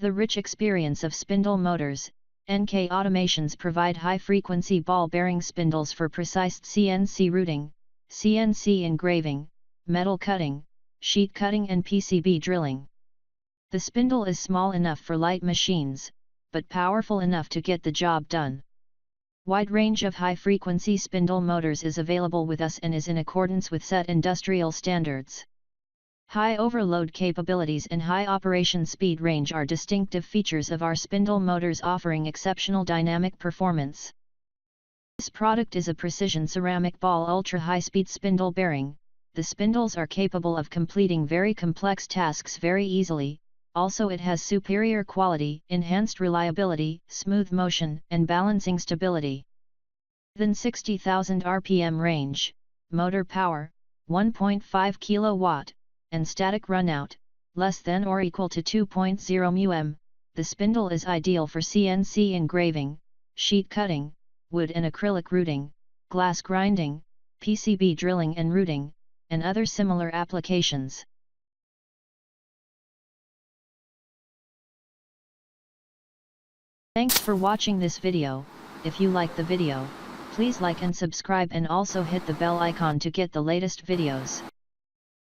The rich experience of spindle motors, NK Automations provide high-frequency ball bearing spindles for precise CNC routing, CNC engraving, metal cutting, sheet cutting and PCB drilling. The spindle is small enough for light machines, but powerful enough to get the job done. Wide range of high-frequency spindle motors is available with us and is in accordance with set industrial standards. High overload capabilities and high operation speed range are distinctive features of our spindle motors, offering exceptional dynamic performance. This product is a precision ceramic ball ultra-high-speed spindle bearing. The spindles are capable of completing very complex tasks very easily. Also, it has superior quality, enhanced reliability, smooth motion, and balancing stability. Than 60,000 RPM range, motor power, 1.5 kW, and static runout, less than or equal to 2.0 μm, the spindle is ideal for CNC engraving, sheet cutting, wood and acrylic routing, glass grinding, PCB drilling and routing, and other similar applications. Thanks for watching this video. If you like the video, please like and subscribe and also hit the bell icon to get the latest videos.